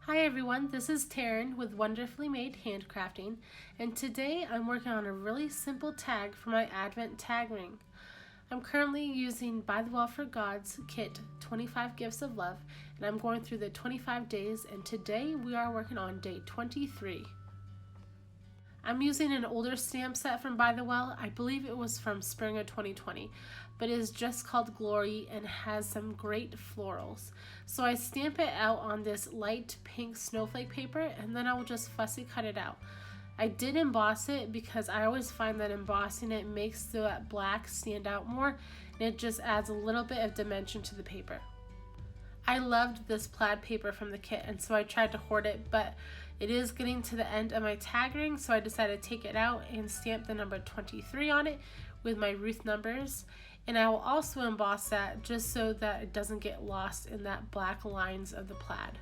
Hi everyone, this is Taryn with Wonderfully Made Handcrafting, and today I'm working on a really simple tag for my Advent tag ring. I'm currently using By the Well for God's kit 25 Gifts of Love, and I'm going through the 25 days, and today we are working on day 23. I'm using an older stamp set from By the Well. I believe it was from spring of 2020, but it is just called Glory and has some great florals. So I stamp it out on this light pink snowflake paper, and then I will just fussy cut it out. I did emboss it because I always find that embossing it makes the black stand out more, and it just adds a little bit of dimension to the paper. I loved this plaid paper from the kit, and so I tried to hoard it, but it is getting to the end of my tag ring, so I decided to take it out and stamp the number 23 on it with my Ruth numbers. And I will also emboss that just so that it doesn't get lost in that black lines of the plaid.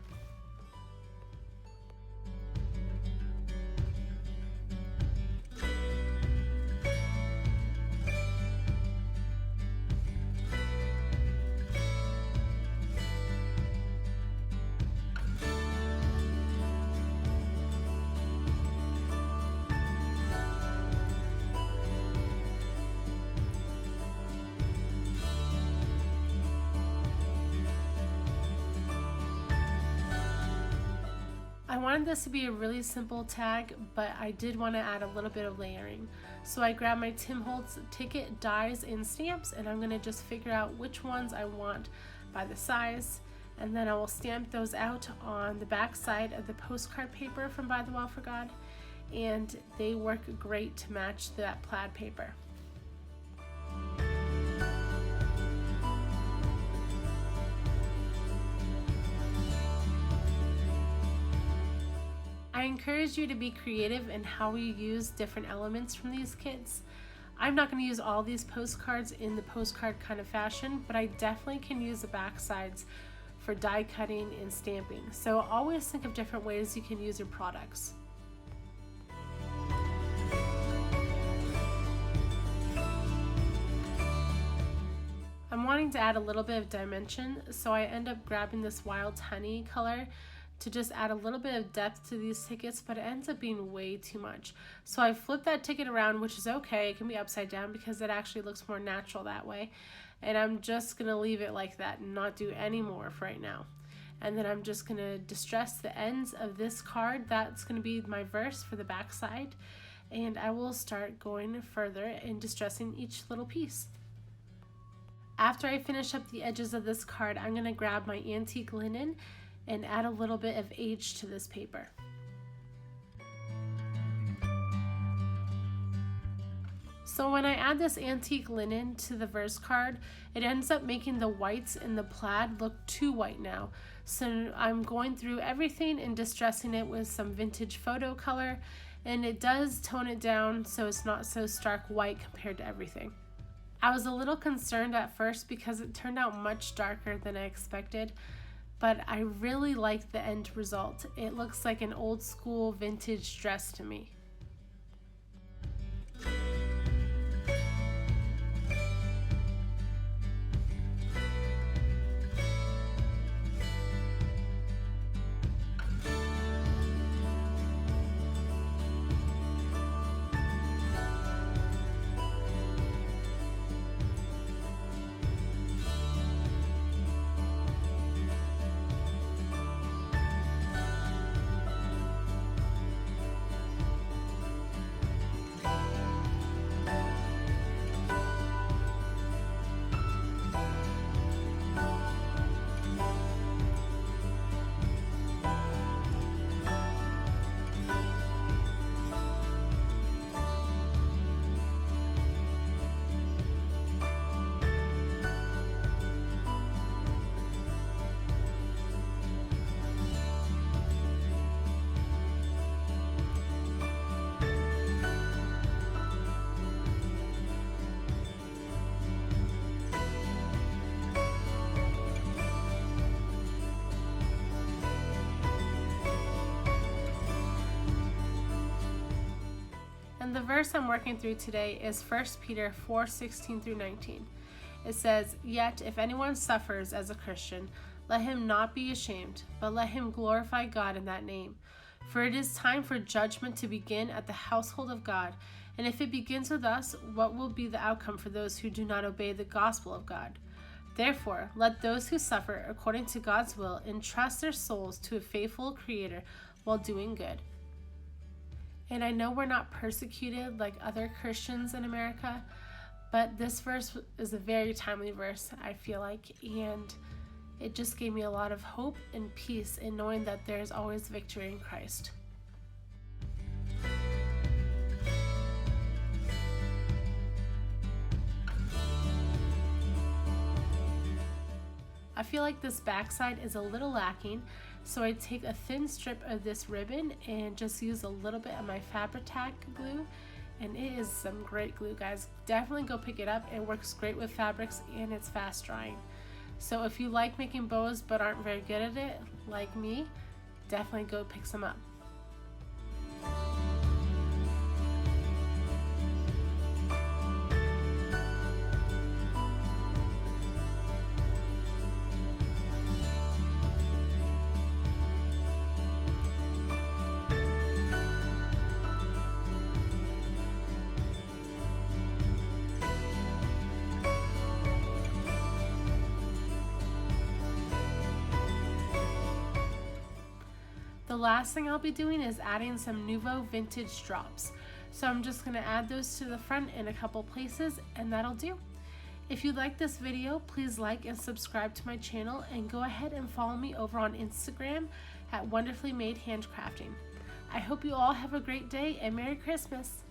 I wanted this to be a really simple tag, but I did want to add a little bit of layering. So I grabbed my Tim Holtz ticket dies and stamps, and I'm going to just figure out which ones I want by the size, and then I will stamp those out on the back side of the postcard paper from By the Well for God, and they work great to match that plaid paper. I encourage you to be creative in how you use different elements from these kits. I'm not going to use all these postcards in the postcard kind of fashion, but I definitely can use the back sides for die cutting and stamping. So always think of different ways you can use your products. I'm wanting to add a little bit of dimension, so I end up grabbing this wild honey color to just add a little bit of depth to these tickets, but it ends up being way too much. So I flipped that ticket around, which is okay. It can be upside down because it actually looks more natural that way. And I'm just gonna leave it like that and not do any more for right now. And then I'm just gonna distress the ends of this card. That's gonna be my verse for the back side. And I will start going further and distressing each little piece. After I finish up the edges of this card, I'm gonna grab my antique linen and add a little bit of age to this paper. So when I add this antique linen to the verse card, it ends up making the whites in the plaid look too white now. So I'm going through everything and distressing it with some vintage photo color, and it does tone it down so it's not so stark white compared to everything. I was a little concerned at first because it turned out much darker than I expected, but I really like the end result. It looks like an old school vintage dress to me. And the verse I'm working through today is 1 Peter 4:16 through 19. It says, "Yet if anyone suffers as a Christian, Let him not be ashamed, but let him glorify God in that name. For it is time for judgment to begin at the household of God. And if it begins with us, what will be the outcome for those who do not obey the gospel of God? Therefore, let those who suffer according to God's will entrust their souls to a faithful Creator while doing good. And I know we're not persecuted like other Christians in America, but this verse is a very timely verse, I feel like, and it just gave me a lot of hope and peace in knowing that there is always victory in Christ. I feel like this backside is a little lacking, so I take a thin strip of this ribbon and just use a little bit of my Fabri-Tac glue, and it is some great glue, guys. Definitely go pick it up. It works great with fabrics and it's fast drying. So if you like making bows but aren't very good at it, like me, definitely go pick some up. The last thing I'll be doing is adding some Nuvo Vintage drops. So I'm just going to add those to the front in a couple places, and that'll do. If you like this video, please like and subscribe to my channel, and go ahead and follow me over on Instagram at Wonderfully Made Handcrafting. I hope you all have a great day and Merry Christmas!